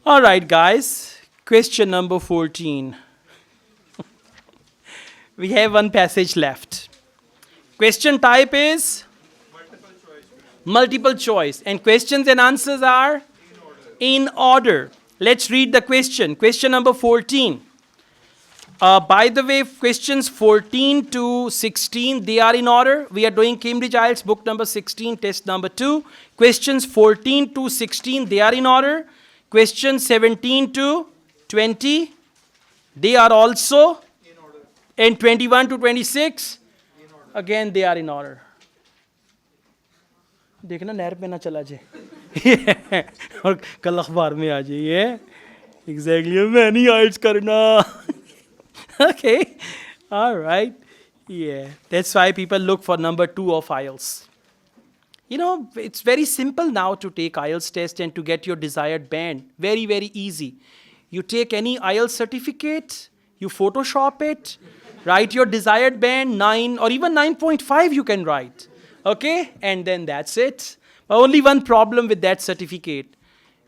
All right, guys. Question number 14. We have one passage left. Question type is multiple choice. And questions and answers are in order. Let's read the question. Question number 14. By the way, questions 14 to 16, they are in order. We are doing Cambridge IELTS book number 16, test number 2. Questions 14 to 16, they are in order. Questions 17 to 20, they are also in order. And 21 to 26, again they are in order. देखना नहर पे ना चला जाए और कल अखबार में आ जाइए एग्जैक्टली मैं नहीं आइल्स करना. Okay, all right, yeah, that's why people look for number 2 of IELTS. You know, it's very simple now to take IELTS test and to get your desired band. Very, very easy. You take any IELTS certificate, you Photoshop it, write your desired band, 9 or even 9.5 you can write. Okay, and then that's it. Only one problem with that certificate.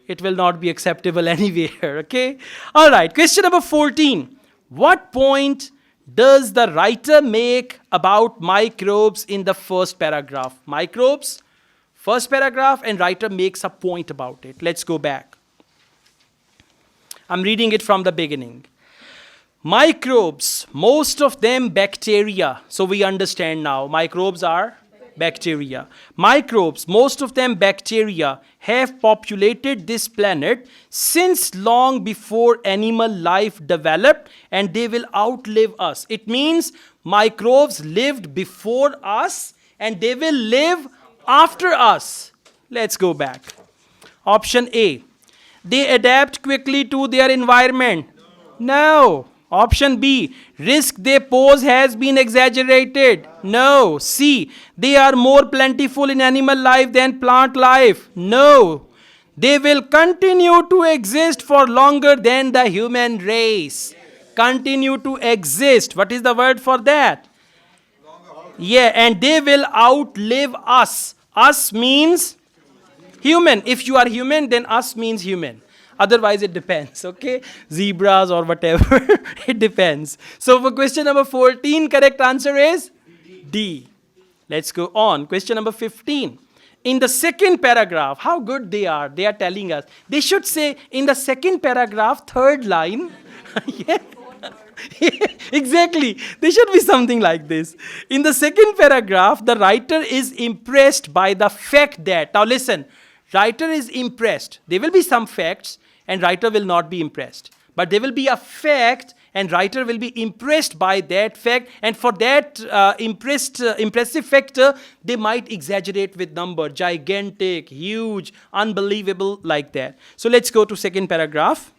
It will not be acceptable anywhere, okay? All right, question number 14. What point does the writer make about microbes in the first paragraph? Microbes, first paragraph, and writer makes a point about it. Let's go back. I'm reading it from the beginning. Microbes, most of them bacteria. So we understand now, microbes are bacteria. Microbes, most of them bacteria, have populated this planet since long before animal life developed, and they will outlive us. It means microbes lived before us and they will live after us. Let's go back. Option A, they adapt quickly to their environment. No. Option B, risk they pose has been exaggerated. No. C, they are more plentiful in animal life than plant life. No. They will continue to exist for longer than the human race. Continue to exist. What is the word for that? Yeah, and they will outlive us. Us means human. If you are human, then us means human. Otherwise, it depends, okay? Zebras or whatever, it depends. So for question number 14, correct answer is D. Let's go on. Question number 15. In the second paragraph, how good they are telling us. They should say, in the second paragraph, third line. Yeah. Exactly. There should be something like this. In the second paragraph, the writer is impressed by the fact that, now listen, writer is impressed. There will be some facts, and writer will not be impressed. But there will be a fact, and writer will be impressed by that fact. And for that impressive factor, they might exaggerate with number. Gigantic, huge, unbelievable, like that. So let's go to second paragraph.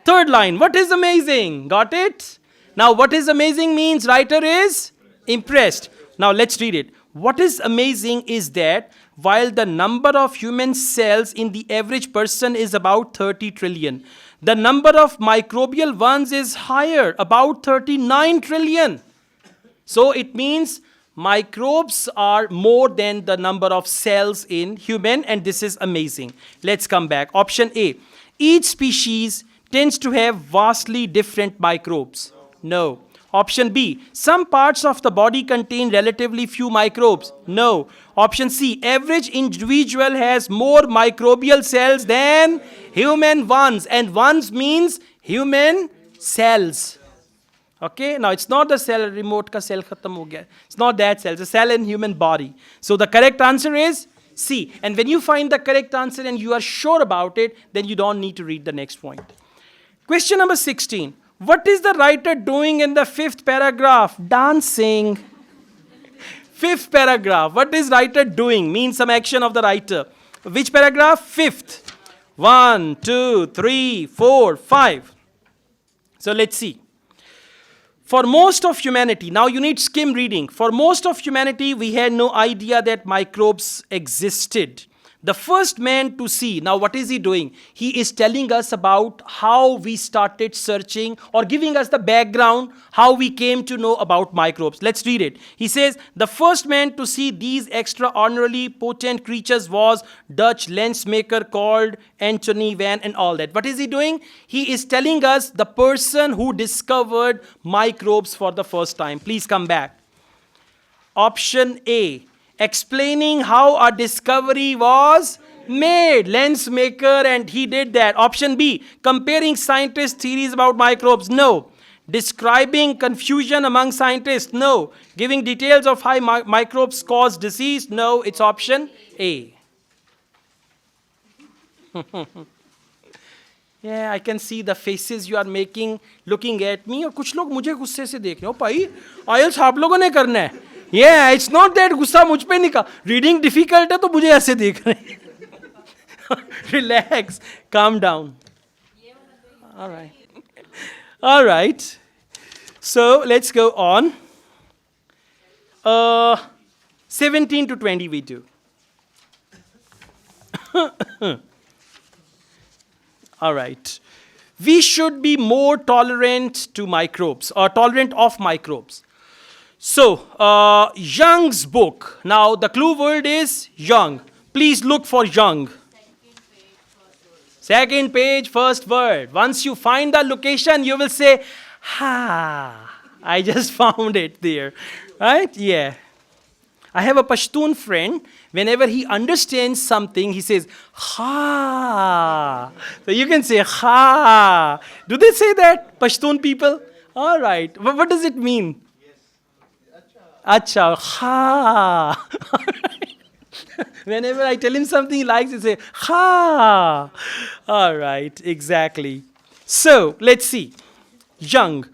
Third line, what is amazing? Got it? Now what is amazing means writer is impressed. Now let's read it. What is amazing is that while the number of human cells in the average person is about 30 trillion, the number of microbial ones is higher, about 39 trillion. So it means microbes are more than the number of cells in human, and this is amazing. Let's come back. Option A, each species tends to have vastly different microbes. No. Option B, some parts of the body contain relatively few microbes. No. Option C, average individual has more microbial cells than human ones. And ones means human cells. Okay, now it's not the cell, remote ka cell khatam ho gaya. It's not that cell, it's a cell in human body. So the correct answer is C. And when you find the correct answer and you are sure about it, then you don't need to read the next point. Question number 16. What is the writer doing in the fifth paragraph? Dancing. Fifth paragraph. What is writer doing? Means some action of the writer. Which paragraph? Fifth. 1, 2, 3, 4, 5. So let's see. For most of humanity, now you need skim reading. For most of humanity, we had no idea that microbes existed. The first man to see. Now what is he doing? He is telling us about how we started searching or giving us the background, how we came to know about microbes. Let's read it. He says, the first man to see these extraordinarily potent creatures was Dutch lens maker called Anthony Van and all that. What is he doing? He is telling us the person who discovered microbes for the first time. Please come back. Option A. Explaining how a discovery was made. Lens maker, and he did that. Option B. Comparing scientists' theories about microbes. No. Describing confusion among scientists. No. Giving details of how microbes cause disease. No. It's option A. Yeah, I can see the faces you are making, looking at me. और कुछ लोग मुझे गुस्से से देख रहे हो भाई IELTS आप लोगों ने करना है. Yeah, it's not that गुस्सा मुझ पे नहीं का. Reading difficult है तो मुझे ऐसे देख रहे हैं. Relax, calm down. All right. All right. So let's go on. 17 to 20 we do. All right. We should be more tolerant to microbes or tolerant of microbes. So, Young's book. Now, the clue word is Young. Please look for Young. Second page, first word. Once you find the location, you will say, ha, I just found it there. Right? Yeah. I have a Pashtun friend. Whenever he understands something, he says, ha. So you can say, ha. Do they say that, Pashtun people? All right. What does it mean? Acha, ha. Whenever I tell him something he likes, he say, ha. All right, exactly. So, let's see. Young.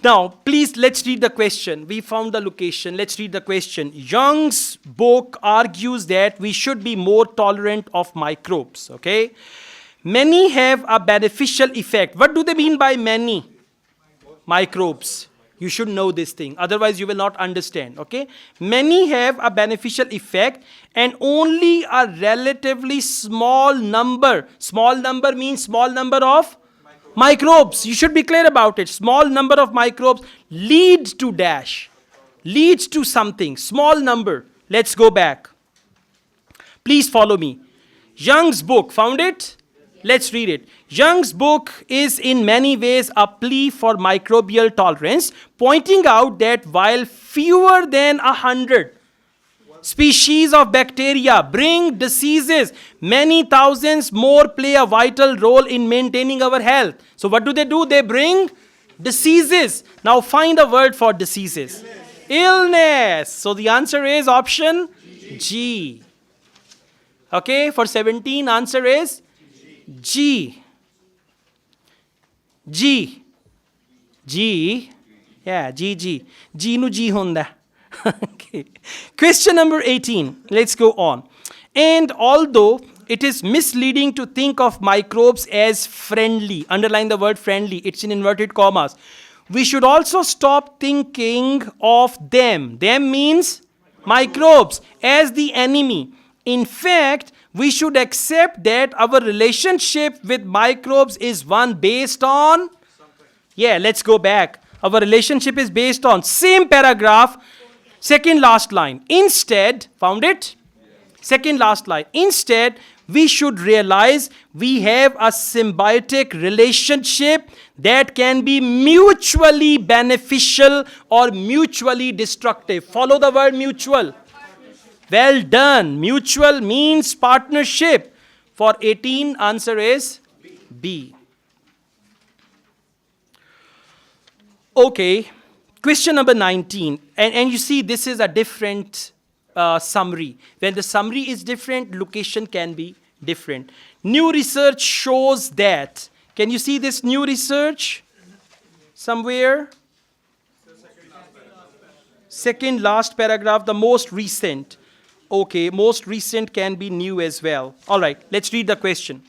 Now, please, let's read the question. We found the location. Let's read the question. Young's book argues that we should be more tolerant of microbes, okay? Many have a beneficial effect. What do they mean by many? Microbes. You should know this thing, otherwise you will not understand, okay? Many have a beneficial effect and only a relatively small number means small number of microbes. You should be clear about it. Small number of microbes leads to dash, leads to something, small number. Let's go back. Please follow me. Young's book, found it? Let's read it. Young's book is in many ways a plea for microbial tolerance, pointing out that while fewer than 100 species of bacteria bring diseases, many thousands more play a vital role in maintaining our health. So what do? They bring diseases. Now find a word for diseases. Illness. So the answer is option G. Okay, for 17, answer is G. G. G. Yeah, G. G nu G honda. Okay. Question number 18. Let's go on. And although it is misleading to think of microbes as friendly, underline the word friendly, it's in inverted commas, we should also stop thinking of them. Them means microbes as the enemy. In fact, we should accept that our relationship with microbes is one based on, yeah, let's go back. Our relationship is based on, same paragraph, second last line. Instead, found it? Second last line. Instead, we should realize we have a symbiotic relationship that can be mutually beneficial or mutually destructive. Follow the word mutual. Well done. Mutual means partnership. For 18, answer is B. Okay. Question number 19. And you see, this is a different summary. When the summary is different, location can be different. New research shows that. Can you see this new research somewhere? Second last paragraph, the most recent. Okay, most recent can be new as well. All right, let's read the question.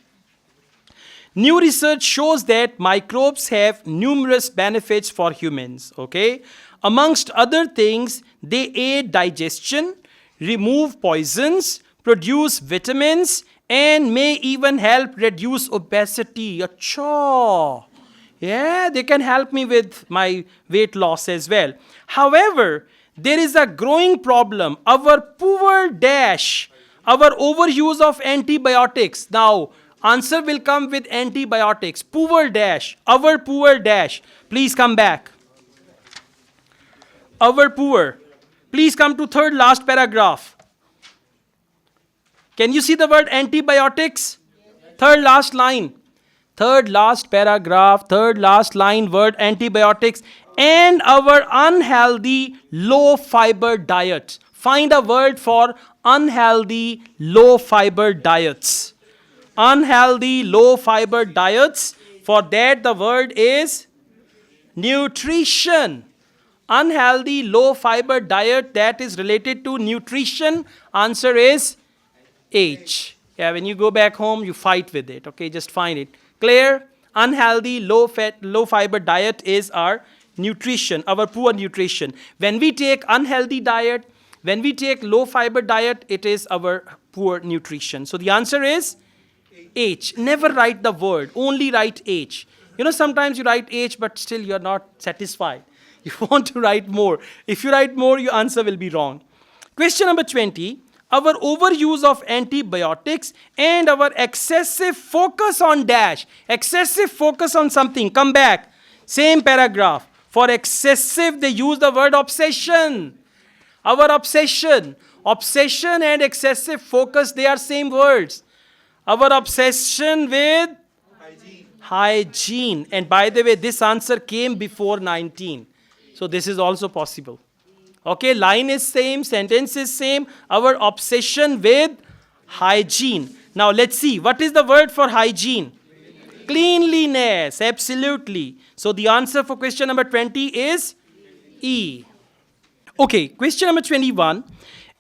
New research shows that microbes have numerous benefits for humans, okay? Amongst other things, they aid digestion, remove poisons, produce vitamins, and may even help reduce obesity. Acha. Yeah, they can help me with my weight loss as well. However, there is a growing problem. Our poor dash, our overuse of antibiotics. Now, answer will come with antibiotics. Poor dash, our poor dash. Please come back. Our poor. Please come to third last paragraph. Can you see the word antibiotics? Third last line. Third last paragraph, third last line, word antibiotics, and our unhealthy low fiber diet. Find a word for unhealthy low fiber diets. Unhealthy low fiber diets. For that the word is nutrition. Unhealthy low fiber diet that is related to nutrition. Answer is H. Yeah, when you go back home, you fight with it. Okay, just find it. Clear? Unhealthy, low fat, low fiber diet is our nutrition, our poor nutrition. When we take unhealthy diet, when we take low fiber diet, it is our poor nutrition. So the answer is H. Never write the word, only write H. You know, sometimes you write H, but still you're not satisfied. You want to write more. If you write more, your answer will be wrong. Question number 20. Our overuse of antibiotics and our excessive focus on dash. Excessive focus on something. Come back. Same paragraph. For excessive, they use the word obsession. Our obsession. Obsession and excessive focus, they are same words. Our obsession with hygiene. And by the way, this answer came before 19. So this is also possible. Okay, line is same, sentence is same. Our obsession with hygiene. Now let's see, what is the word for hygiene? Cleanliness, absolutely. So the answer for question number 20 is E. Okay, question number 21.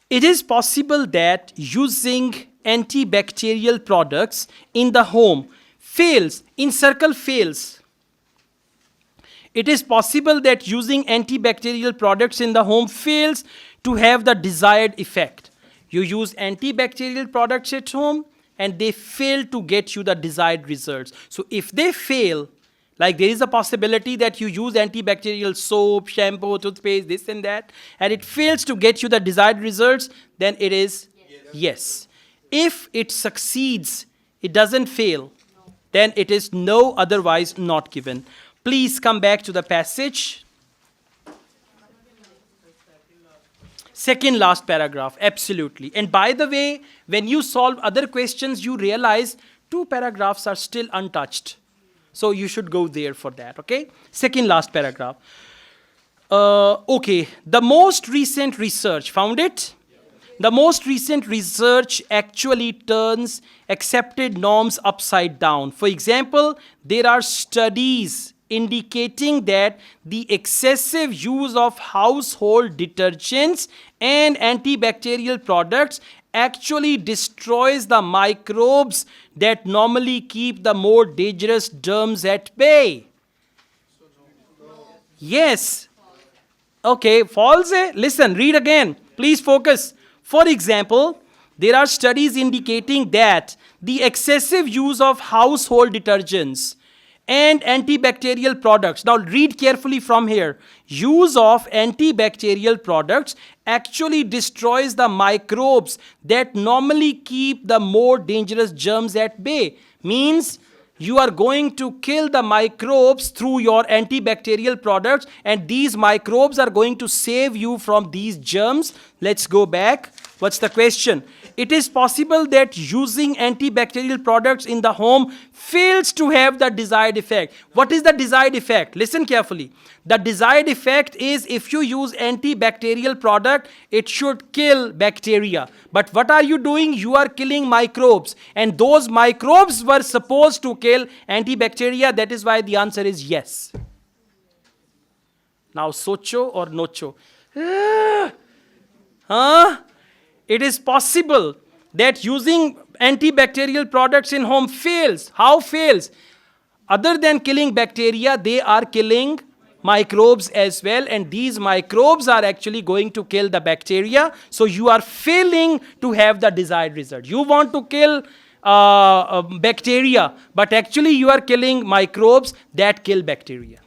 It is possible that using antibacterial products in the home fails, in circle fails. It is possible that using antibacterial products in the home fails to have the desired effect. You use antibacterial products at home and they fail to get you the desired results. So if they fail, like there is a possibility that you use antibacterial soap, shampoo, toothpaste, this and that, and it fails to get you the desired results, then it is yes. If it succeeds, it doesn't fail, then it is no, otherwise not given. Please come back to the passage. Second last paragraph, absolutely. And by the way, when you solve other questions, you realize 2 paragraphs are still untouched. So you should go there for that, okay? Second last paragraph. Okay, the most recent research, found it? The most recent research actually turns accepted norms upside down. For example, there are studies indicating that the excessive use of household detergents and antibacterial products actually destroys the microbes that normally keep the more dangerous germs at bay. Yes. Okay, false. Listen, read again. Please focus. For example, there are studies indicating that the excessive use of household detergents and antibacterial products. Now read carefully from here. Use of antibacterial products actually destroys the microbes that normally keep the more dangerous germs at bay. Means you are going to kill the microbes through your antibacterial products, and these microbes are going to save you from these germs. Let's go back. What's the question? It is possible that using antibacterial products in the home fails to have the desired effect. What is the desired effect? Listen carefully. The desired effect is if you use antibacterial product, it should kill bacteria. But what are you doing? You are killing microbes. And those microbes were supposed to kill antibacteria. That is why the answer is yes. Now, socho or nocho? It is possible that using antibacterial products in home fails. How fails? Other than killing bacteria, they are killing microbes as well, and these microbes are actually going to kill the bacteria. So you are failing to have the desired result. You want to kill bacteria, but actually you are killing microbes that kill bacteria.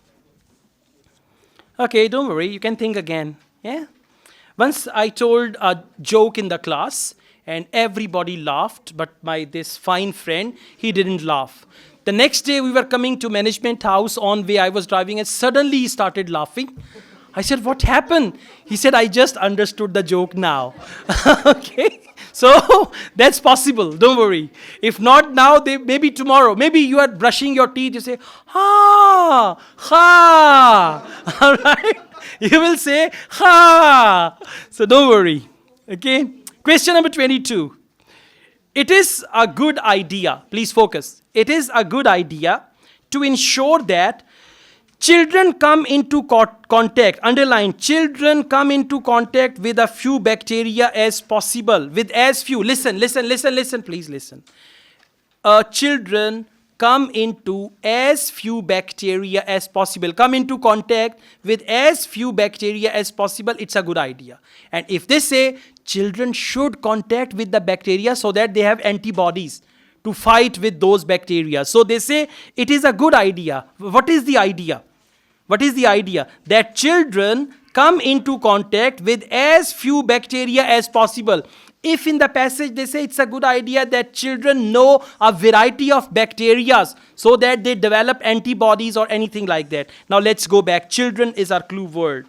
Okay, don't worry, you can think again. Yeah. Once I told a joke in the class and everybody laughed, but this fine friend, he didn't laugh. The next day we were coming to management house, on way I was driving, and suddenly he started laughing. I said, what happened? He said, I just understood the joke now. Okay. So that's possible, don't worry. If not now, maybe tomorrow. Maybe you are brushing your teeth, you say, ha, ha. All right? You will say, ha. So don't worry. Okay? Question number 22. It is a good idea, please focus. It is a good idea to ensure that children come into contact, underline, children come into contact with a few bacteria as possible, with as few, listen, please listen. Children come into as few bacteria as possible, come into contact with as few bacteria as possible, it's a good idea. And if they say children should contact with the bacteria so that they have antibodies to fight with those bacteria, so they say it is a good idea. What is the idea? What is the idea? That children come into contact with as few bacteria as possible. If in the passage they say it's a good idea that children know a variety of bacteria so that they develop antibodies or anything like that. Now let's go back. Children is our clue word.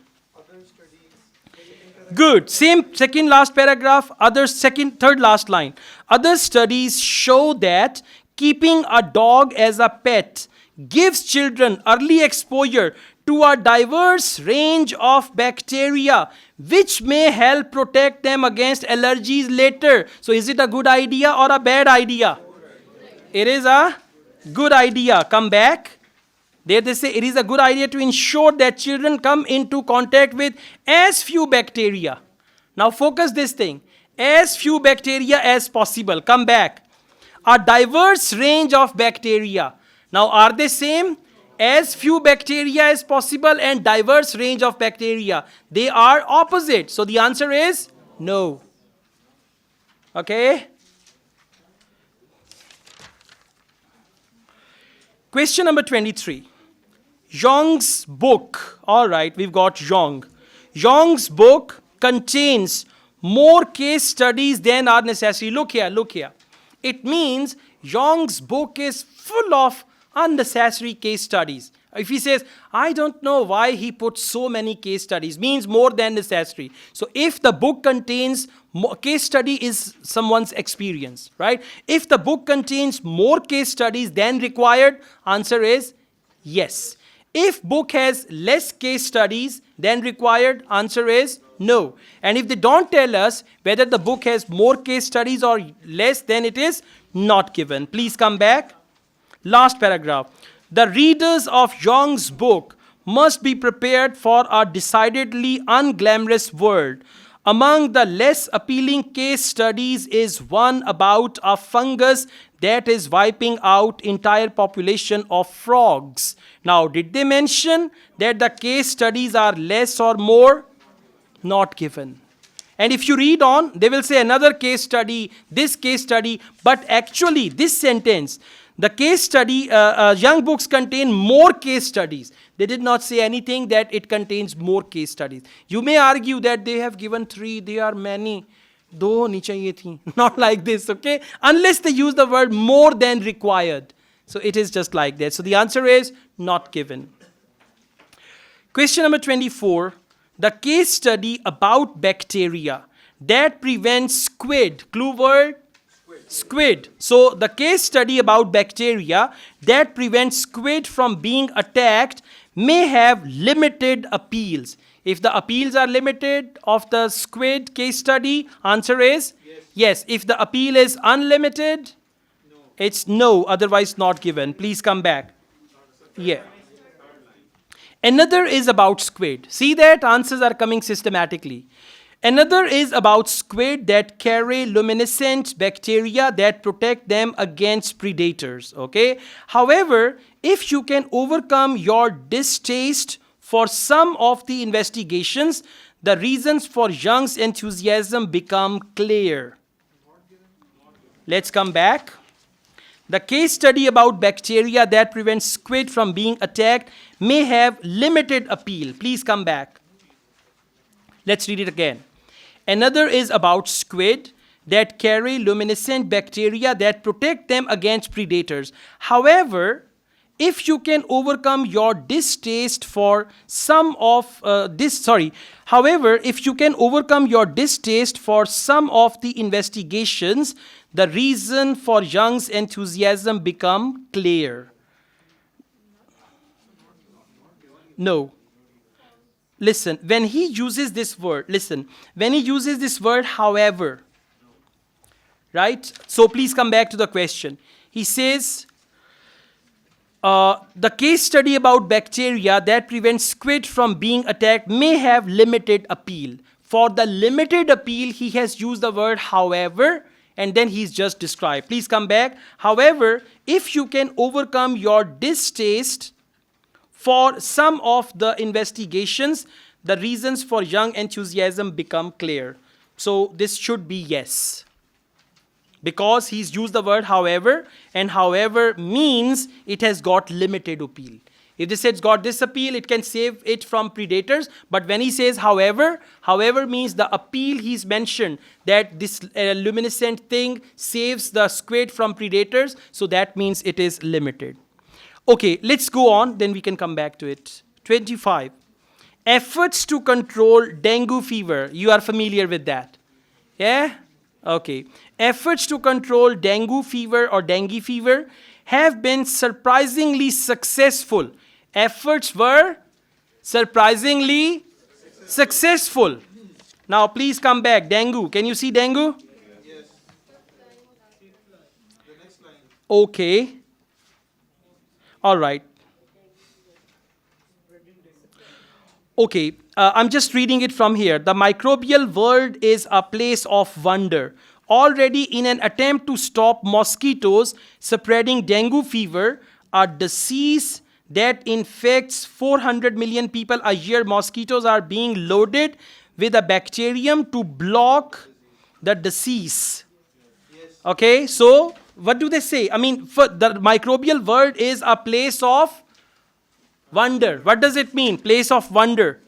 Good. Same second last paragraph. Third last line. Other studies show that keeping a dog as a pet gives children early exposure to a diverse range of bacteria which may help protect them against allergies later. So is it a good idea or a bad idea? It is a good idea. Come back. There they say it is a good idea to ensure that children come into contact with as few bacteria. Now focus this thing. As few bacteria as possible. Come back. A diverse range of bacteria. Now are they same? As few bacteria as possible and diverse range of bacteria. They are opposite. So the answer is no. Okay? Question number 23. Zhong's book. All right, we've got Zhong. Zhong's book contains more case studies than are necessary. Look here. It means Zhong's book is full of unnecessary case studies. If he says, I don't know why he put so many case studies, means more than necessary. So if the book contains more, case study is someone's experience, right? If the book contains more case studies than required, answer is yes. If book has less case studies than required, answer is no. And if they don't tell us whether the book has more case studies or less, then it is not given. Please come back. Last paragraph. The readers of Zhong's book must be prepared for a decidedly unglamorous world. Among the less appealing case studies is one about a fungus that is wiping out entire population of frogs. Now, did they mention that the case studies are less or more? Not given. And if you read on, they will say another case study, this case study, but actually this sentence, the case study, young books contain more case studies. They did not say anything that it contains more case studies. You may argue that they have given 3, there are many. Do honi chahiye thi. Not like this, okay? Unless they use the word more than required. So it is just like that. So the answer is not given. Question number 24. The case study about bacteria that prevents squid. Clue word? Squid. So the case study about bacteria that prevents squid from being attacked may have limited appeals. If the appeals are limited of the squid case study, answer is yes. If the appeal is unlimited, it's no, otherwise not given. Please come back. Yeah. Another is about squid. See that answers are coming systematically. Another is about squid that carry luminescent bacteria that protect them against predators. Okay. However, if you can overcome your distaste for some of the investigations, the reasons for Young's enthusiasm become clear. Let's come back. The case study about bacteria that prevents squid from being attacked may have limited appeal. Please come back. Let's read it again. Another is about squid that carry luminescent bacteria that protect them against predators. However, if you can overcome your distaste for some of if you can overcome your distaste for some of the investigations, the reason for Young's enthusiasm become clear. No. Listen, when he uses this word, however, right? So please come back to the question. He says, the case study about bacteria that prevents squid from being attacked may have limited appeal. For the limited appeal, he has used the word however, and then he's just described. Please come back. However, if you can overcome your distaste for some of the investigations, the reasons for Young enthusiasm become clear. So this should be yes. Because he's used the word however, and however means it has got limited appeal. If they say it's got this appeal, it can save it from predators. But when he says however means the appeal he's mentioned, that this luminescent thing saves the squid from predators, so that means it is limited. Okay, let's go on, then we can come back to it. 25. Efforts to control dengue fever. You are familiar with that? Yeah? Okay. Efforts to control dengue fever or dengue fever have been surprisingly successful. Efforts were surprisingly successful. Now please come back. Dengue. Can you see dengue? Yes. The next line. Okay. All right. Okay, I'm just reading it from here. The microbial world is a place of wonder. Already in an attempt to stop mosquitoes spreading dengue fever, a disease that infects 400 million people a year, mosquitoes are being loaded with a bacterium to block the disease. Okay, so what do they say? I mean, the microbial world is a place of wonder. What does it mean? Place of wonder.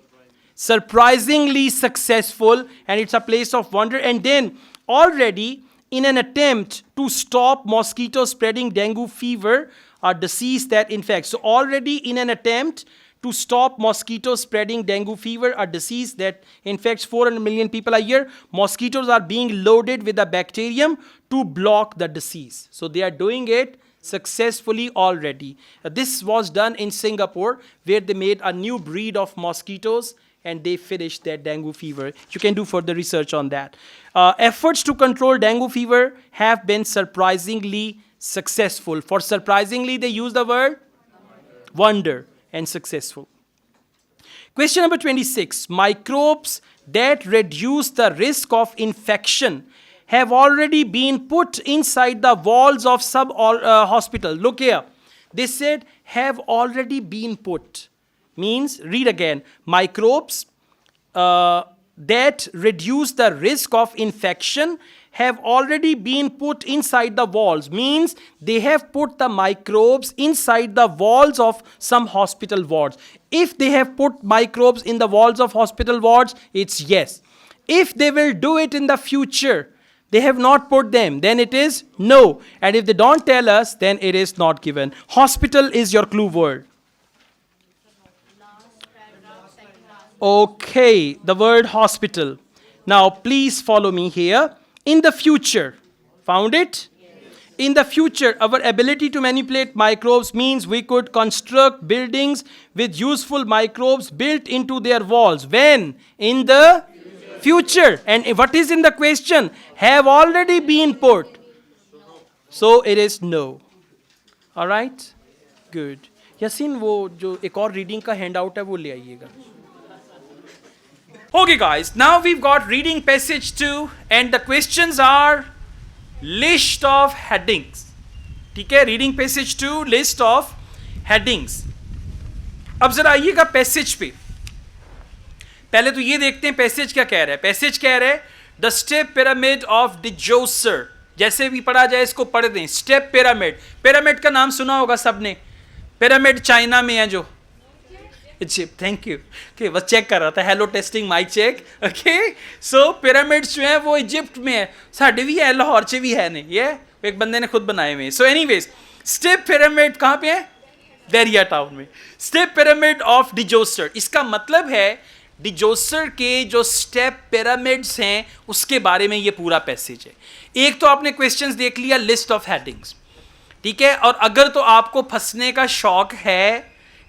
Surprisingly successful, and it's a place of wonder. And then already in an attempt to stop mosquitoes spreading dengue fever, a disease that infects. So already in an attempt to stop mosquitoes spreading dengue fever, a disease that infects 400 million people a year, mosquitoes are being loaded with a bacterium to block the disease. So they are doing it successfully already. This was done in Singapore, where they made a new breed of mosquitoes and they finished their dengue fever. You can do further research on that. Efforts to control dengue fever have been surprisingly successful. For surprisingly, they use the word wonder and successful. Question number 26. Microbes that reduce the risk of infection have already been put inside the walls of some hospital. Look here. They said have already been put. Means, read again. Microbes that reduce the risk of infection have already been put inside the walls. Means they have put the microbes inside the walls of some hospital wards. If they have put microbes in the walls of hospital wards, it's yes. If they will do it in the future, they have not put them, then it is no. And if they don't tell us, then it is not given. Hospital is your clue word. Okay, the word hospital. Now, please follow me here. In the future, found it? Yes. In the future, our ability to manipulate microbes means we could construct buildings with useful microbes built into their walls. When? In the future. And what is in the question? Have already been put. So it is no. All right? Good. Yasin, वो जो एक और reading का handout है वो ले आइएगा. Okay guys, now we've got reading passage 2 and the questions are list of headings. ठीक है, reading passage 2, list of headings. अब जरा आइएगा पैसेज पे, पहले तो ये देखते हैं पैसेज क्या कह रहा है। पैसेज कह रहा है द स्टेप पिरामिड ऑफ डिजोसर, जैसे भी पढ़ा जाए इसको पढ़ दें। स्टेप पिरामिड, पिरामिड का नाम सुना होगा सबने, पिरामिड चाइना में है जो, इजिप्ट, थैंक यू, ओके बस चेक कर रहा था, hello testing mic check, okay. So pyramids जो है वो इजिप्ट में है, साढ़े भी है, लाहौर से भी है, नहीं ये एक बंदे ने खुद बनाए हुए। सो एनीवेज स्टेप पिरामिड कहाँ पे है? बेरिया टाउन में। स्टेप पिरामिड ऑफ डिजोसर, इसका मतलब है डिजोसर के जो स्टेप पिरामिड्स हैं उसके बारे में ये पूरा पैसेज है। एक तो आपने क्वेश्चंस देख लिया, लिस्ट ऑफ हेडिंग्स, ठीक है। और अगर तो आपको फंसने का शौक है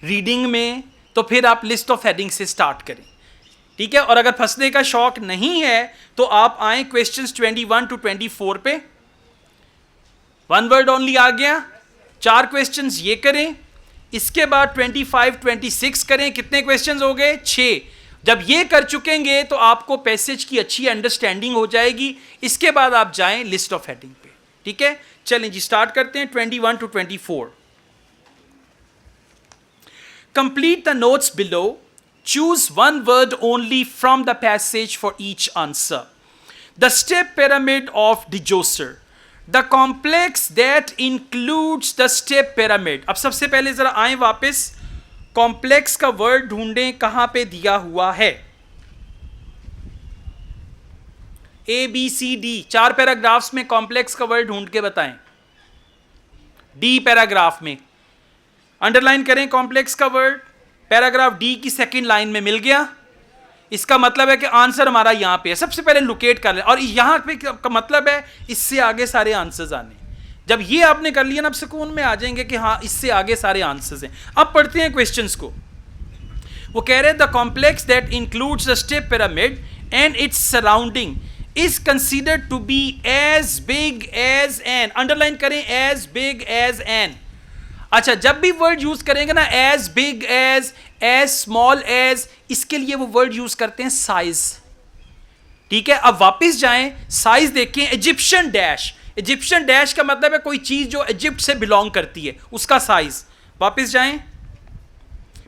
रीडिंग में तो फिर आप लिस्ट ऑफ हेडिंग से स्टार्ट करें, ठीक है। और अगर फंसने का शौक नहीं है तो आप आए क्वेश्चंस 21 to 24 पे, वन वर्ड ओनली आ गया, 4 क्वेश्चंस ये करें, इसके बाद 25 26 करें, कितने क्वेश्चंस हो गए? 6। जब ये कर चुकेंगे तो आपको पैसेज की अच्छी अंडरस्टैंडिंग हो जाएगी, इसके बाद आप जाएं लिस्ट ऑफ हेडिंग पे, ठीक है। चलें जी स्टार्ट करते हैं 21 to 24। Complete the notes below. Choose one word only from the passage for each answer. The step pyramid of Djoser. The complex that includes the step pyramid. अब सबसे पहले जरा आए वापस, कॉम्प्लेक्स का वर्ड ढूंढें कहां पे दिया हुआ है। ABCD 4 पैराग्राफ्स में कॉम्प्लेक्स का वर्ड ढूंढ के बताएं। D पैराग्राफ में अंडरलाइन करें कॉम्प्लेक्स का वर्ड, पैराग्राफ डी की सेकंड लाइन में मिल गया, इसका मतलब है कि आंसर हमारा यहां पे है। सबसे पहले लोकेट कर लें, और यहां पे का मतलब है इससे आगे सारे आंसर्स आने। जब ये आपने कर लिया ना, अब सुकून में आ जाएंगे कि हाँ इससे आगे सारे आंसर्स हैं। अब पढ़ते हैं क्वेश्चंस को। वो कह रहे हैं the complex that includes the step pyramid and its surrounding is considered to be as big as an, underline करें एज बिग एज एन। अच्छा, जब भी वर्ड यूज करेंगे ना, as big as small as, इसके लिए वो वर्ड यूज करते हैं साइज, ठीक है। अब वापस जाएं, साइज देखें, इजिप्शियन डैश, इजिप्शियन डैश का मतलब है कोई चीज जो इजिप्ट से बिलोंग करती है उसका साइज। वापस जाएं,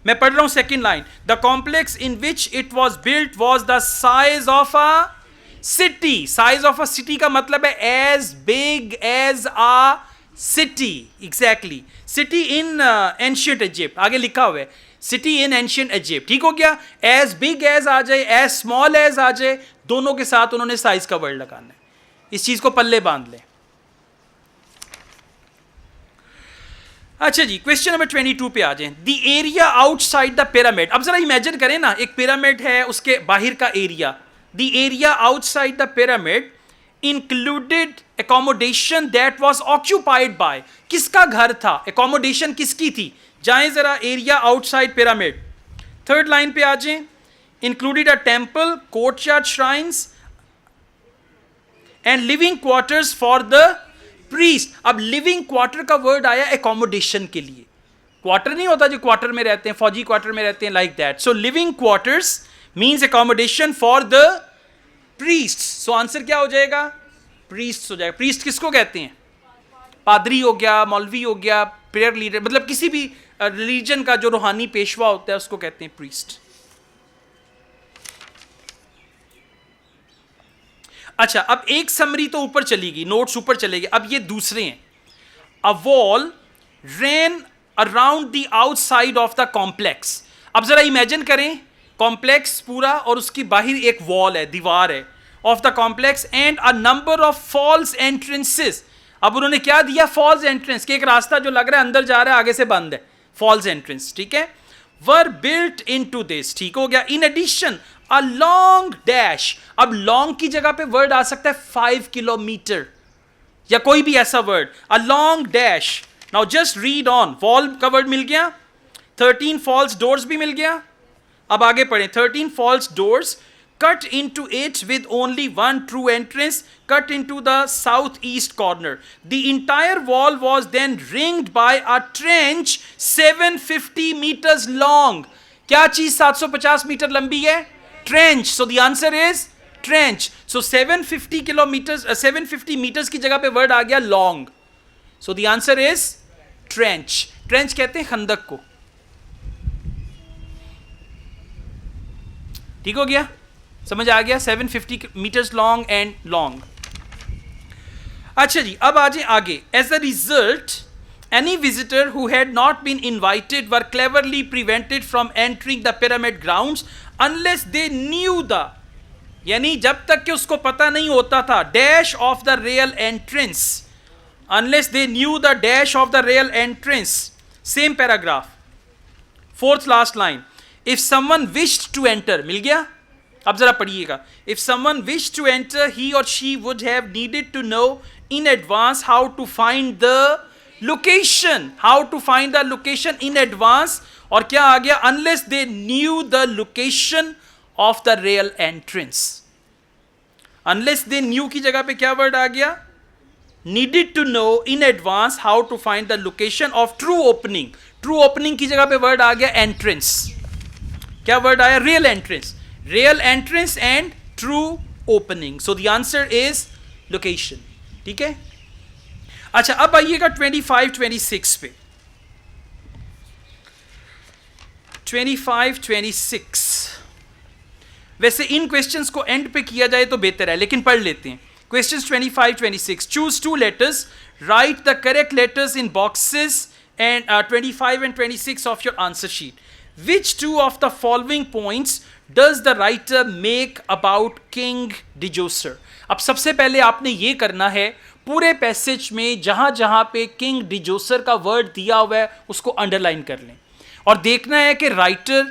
मैं पढ़ रहा हूं second line, the complex in which it was built was the size of a city. Size of a city का मतलब है as big as a city, exactly, city in ancient Egypt, आगे लिखा हुआ है सिटी इन एंशियंट इजिप्ट, ठीक हो गया। एज बिग एज आ जाए, एज स्मॉल एज आ जाए, दोनों के साथ उन्होंने साइज का वर्ड लगाना है। इस चीज को पल्ले बांध लें। अच्छा जी, क्वेश्चन नंबर 22 पे आ जाएं। The area outside the pyramid, अब जरा इमेजिन करें ना, एक पिरामिड है, उसके बाहर का area. The area outside the pyramid included accommodation that was occupied by, किसका घर था, एकोमोडेशन किसकी थी? जाएं जरा area outside pyramid, third line पे आ जाएं। Included a temple, courtyard, shrines and living quarters for the priest. अब लिविंग क्वार्टर का वर्ड आया एकोमोडेशन के लिए, क्वार्टर नहीं होता जो क्वार्टर में रहते हैं, फौजी क्वार्टर में रहते हैं, like that. So living quarters means accommodation for the priest. So answer क्या हो जाएगा? प्रीस्ट हो जाएगा। प्रीस्ट किसको कहते हैं? पादरी हो गया, मौलवी हो गया, प्रेयर लीडर, मतलब किसी भी रिलीजन का जो रूहानी पेशवा होता है उसको कहते हैं प्रीस्ट। अच्छा, अब एक समरी तो ऊपर चलेगी, नोट्स ऊपर चलेगी, अब ये दूसरे हैं। A wall rain around the outside of the complex. अब जरा इमेजिन करें, कॉम्प्लेक्स पूरा और उसकी बाहर एक वॉल है, दीवार है, of the complex and a number of false entrances. अब उन्होंने क्या दिया? फॉल्स एंट्रेंस, के एक रास्ता जो लग रहा है अंदर जा रहा है, आगे से बंद है, फॉल्स एंट्रेंस, ठीक है। वर बिल्ट इनटू दिस, ठीक हो गया। In addition a long dash, अब लॉन्ग की जगह पे वर्ड आ सकता है 5 किलोमीटर या कोई भी ऐसा word, a long dash. Now just read on, wall का वर्ड मिल गया, 13 फॉल्स डोर्स भी मिल गया। अब आगे पढ़ें, 13 false doors cut into it with only one true entrance, cut into the southeast corner. The entire wall was then ringed by a trench 750 meters long. क्या चीज 750 metre लंबी है? Trench. So the answer is trench. So 750 kilometers, 750 meters की जगह पे word आ गया long. So the answer is trench. Trench कहते हैं खंदक को। ठीक हो गया, समझ आ गया, 750 मीटर्स लॉन्ग एंड लॉन्ग। अच्छा जी, अब आ जाए आगे। As a result any visitor who had not been invited were cleverly prevented from entering the pyramid grounds unless they knew the, यानी जब तक कि उसको पता नहीं होता था dash of the real entrance, unless they knew the dash of the real entrance, same paragraph, fourth last line, if someone wished to enter, मिल गया। अब जरा पढ़िएगा, if someone wished to enter he or she would have needed to know in advance how to find the location, how to find the location in advance, और क्या आ गया, unless they knew the location of the real entrance, unless they knew की जगह पे क्या word आ गया, needed to know in advance how to find the location of true opening, true opening की जगह पे वर्ड आ गया entrance, क्या वर्ड आया, real entrance, real entrance and true opening, so the answer is location, ठीक है। अच्छा, अब आइएगा 25-26 पे, 25-26, वैसे इन क्वेश्चंस को एंड पे किया जाए तो बेहतर है, लेकिन पढ़ लेते हैं। Questions 25-26, choose 2 letters, write the correct letters in boxes and 25 and 26 of your answer sheet. Which 2 of the following points does the writer make about king Djoser. अब सबसे पहले आपने ये करना है, पूरे पैसेज में जहां जहां पे किंग डिजोसर का वर्ड दिया हुआ है उसको अंडरलाइन कर लें और देखना है कि राइटर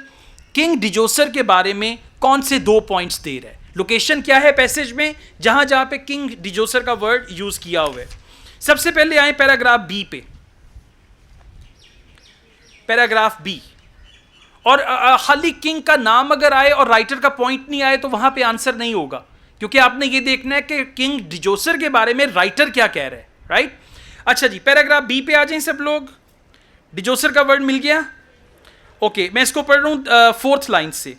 किंग डिजोसर के बारे में कौन से 2 पॉइंट्स दे रहा है। लोकेशन क्या है पैसेज में, जहां जहां पे किंग डिजोसर का वर्ड यूज किया हुआ है। सबसे पहले आए पैराग्राफ बी पे, पैराग्राफ बी, और खाली किंग का नाम अगर आए और राइटर का पॉइंट नहीं आए तो वहां पे आंसर नहीं होगा, क्योंकि आपने ये देखना है कि किंग डिजोसर के बारे में राइटर क्या कह रहा है, राइट। अच्छा जी, पैराग्राफ बी पे आ जाएं सब लोग। डिजोसर का वर्ड मिल गया, ओके, मैं इसको पढ़ रहा हूं 4th लाइन से।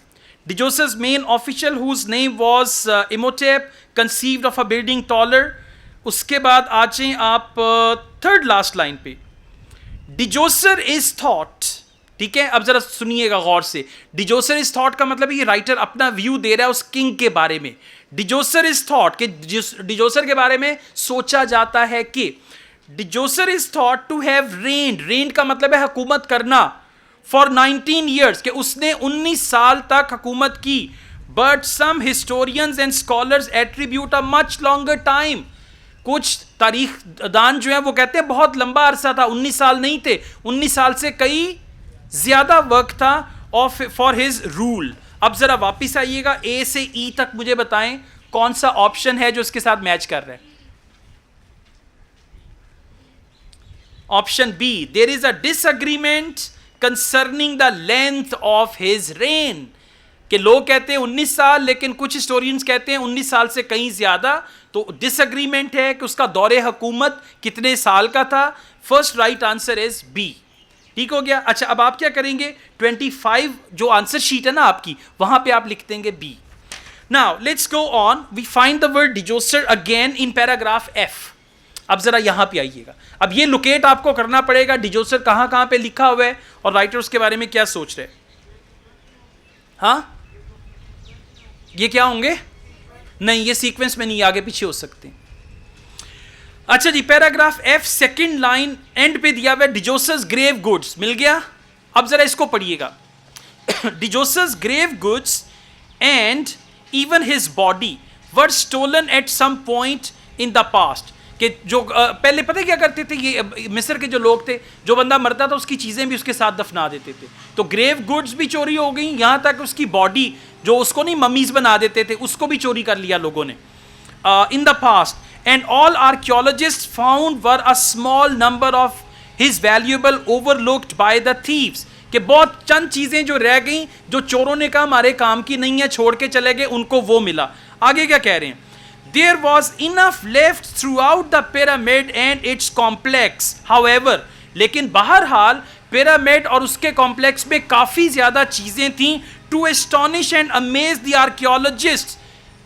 Djoser's main official whose name was Imhotep conceived of a building taller. उसके बाद आ जाएं आप 3rd लास्ट लाइन पे, डिजोसर इज थॉट, ठीक है। अब जरा सुनिएगा गौर से, डिजोसर इज थॉट का मतलब ये राइटर अपना व्यू दे रहा है उस किंग के बारे में। डिजोसर इज थॉट कि डिजोसर के बारे में सोचा जाता है कि डिजोसर इज थॉट टू हैव रेन्ड, रेन्ड का मतलब है हुकूमत करना, फॉर 19 ईयर्स, कि उसने 19 साल तक हुकूमत की। But some historians and scholars attribute a much longer time, कुछ तारीख दान जो है वो कहते हैं बहुत लंबा अरसा था, 19 साल नहीं थे, 19 साल से कई ज्यादा वक्त था ऑफ फॉर हिज रूल। अब जरा वापिस आइएगा, ए से ई तक मुझे बताएं कौन सा ऑप्शन है जो इसके साथ मैच कर रहा है। Option B, there is a disagreement concerning the length of his reign, कि लोग कहते हैं 19 साल, लेकिन कुछ हिस्टोरियंस कहते हैं 19 साल से कहीं ज्यादा, तो डिसएग्रीमेंट है कि उसका दौरे हुकूमत कितने साल का था। First right answer is B, ठीक हो गया। अच्छा, अब आप क्या करेंगे, 25 जो आंसर शीट है ना आपकी, वहां पे आप लिख देंगे B. Now let's go on, we find the word Djoser again in paragraph F. अब जरा यहां पे आइएगा, अब ये लोकेट आपको करना पड़ेगा, डिजोसर कहां कहां पे लिखा हुआ है और राइटर उसके बारे में क्या सोच रहे हैं। हाँ, ये क्या होंगे, नहीं ये सीक्वेंस में नहीं, आगे पीछे हो सकते। अच्छा जी, paragraph F 2nd line end पे दिया हुआ है, डिजोसर्स ग्रेव गुड्स, मिल गया। अब जरा इसको पढ़िएगा, Djoser's grave goods and even his body were stolen at some point in the past, कि जो पहले पता क्या करते थे ये मिस्र के जो लोग थे, जो बंदा मरता था उसकी चीज़ें भी उसके साथ दफना देते थे, तो ग्रेव गुड्स भी चोरी हो गई, यहाँ तक उसकी बॉडी जो उसको नहीं ममीज बना देते थे उसको भी चोरी कर लिया लोगों ने इन the past. And all archaeologist found were a small number of his valuable overlooked by the thieves, कि बहुत चंद चीज़ें जो रह गई जो चोरों ने कहा हमारे काम की नहीं है, छोड़ के चले गए, उनको वो मिला। आगे क्या कह रहे हैं, There was enough left throughout the pyramid and its complex. However, लेकिन बहरहाल पिरामिड और उसके कॉम्प्लेक्स में काफ़ी ज़्यादा चीज़ें थीं to astonish and amaze the archaeologists,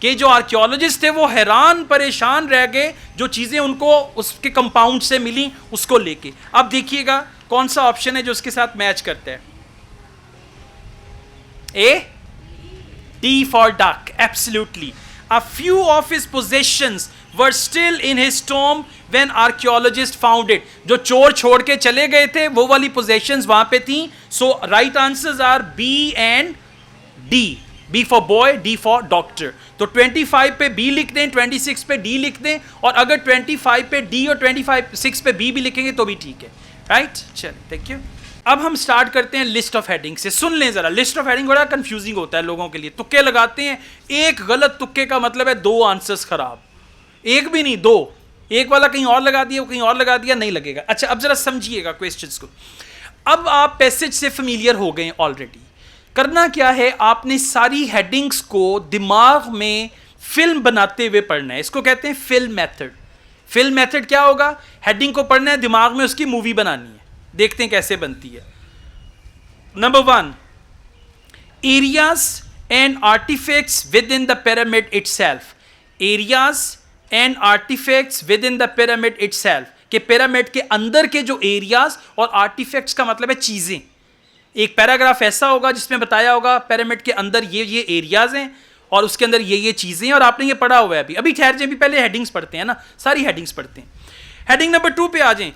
कि जो आर्कियोलॉजिस्ट थे वो हैरान परेशान रह गए जो चीज़ें उनको उसके कंपाउंड से मिली उसको लेके। अब देखिएगा कौन सा ऑप्शन है जो उसके साथ मैच करता है। ए, D for duck, absolutely. A few of his possessions were still in his tomb when archaeologists found it. जो चोर छोड़ के चले गए थे वो वाली possessions वहां पे थी. So right answers are B and D. B for boy, D for doctor. तो 25 पे B लिख दें, 26 पे D लिख दें, और अगर 25 पे D और 26 पे B भी लिखेंगे तो भी ठीक है. राइट, चलिए, थैंक यू. अब हम स्टार्ट करते हैं लिस्ट ऑफ हेडिंग से. सुन लें जरा, लिस्ट ऑफ हेडिंग बड़ा कंफ्यूजिंग होता है लोगों के लिए. तुक्के लगाते हैं, एक गलत तुक्के का मतलब है 2 आंसर्स खराब. एक भी नहीं, 2. एक वाला कहीं और लगा दिया, कहीं और लगा दिया, नहीं लगेगा. अच्छा, अब जरा समझिएगा क्वेश्चंस को. अब आप पैसेज से फेमिलियर हो गए ऑलरेडी. करना क्या है, आपने सारी हेडिंग्स को दिमाग में फिल्म बनाते हुए पढ़ना है. इसको कहते हैं फिल्म मेथड. फिल्म मेथड क्या होगा? हेडिंग को पढ़ना है, दिमाग में उसकी मूवी बनानी है. देखते हैं कैसे बनती है. Number 1, areas and artifacts within the pyramid itself. Areas and artifacts within the pyramid itself, के पिरामिड के अंदर के जो एरियाज, और आर्टिफैक्ट्स का मतलब है चीजें. एक पैराग्राफ ऐसा होगा जिसमें बताया होगा पिरामिड के अंदर ये एरियाज हैं और उसके अंदर ये चीजें हैं, और आपने ये पढ़ा हुआ है. अभी ठहर जाए, पहले हेडिंग्स पढ़ते हैं ना, सारी हेडिंग्स पढ़ते हैं. हेडिंग नंबर 2 पे आ जाएं.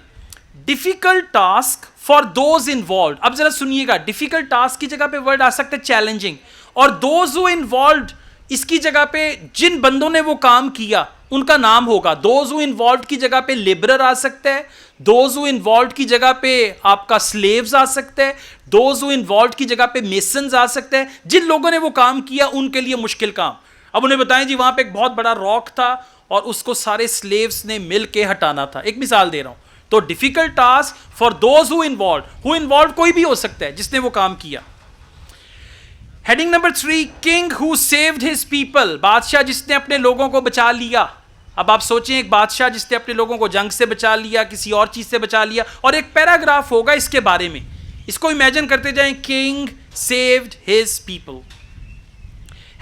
Difficult task for those involve. अब जरा सुनिएगा, डिफिकल्ट टास्क की जगह पे वर्ड आ सकता है चैलेंजिंग, और दोज हु इन्वॉल्व्ड इसकी जगह पे जिन बंदों ने वो काम किया उनका नाम होगा. दोज हु इन्वॉल्व्ड की जगह पे लेबरर आ सकता है. दोज हु इन्वॉल्व्ड की जगह पे आपका स्लेव्स आ सकता है. दोज हु इन्वॉल्व्ड की जगह पे मेसन्स आ सकते हैं. जिन लोगों ने वो काम किया उनके लिए मुश्किल काम. अब उन्हें बताएं जी, वहां पे एक बहुत बड़ा रॉक था और उसको सारे स्लेव्स ने मिल के हटाना था. एक मिसाल दे रहा हूं. तो difficult task for those who involve कोई भी हो सकता है जिसने वो काम किया. Heading number 3, king who saved his people. बादशाह जिसने अपने लोगों को बचा लिया. अब आप सोचें, एक बादशाह जिसने अपने लोगों को जंग से बचा लिया, किसी और चीज से बचा लिया, और एक पैराग्राफ होगा इसके बारे में. इसको इमेजिन करते जाएं, king saved his people.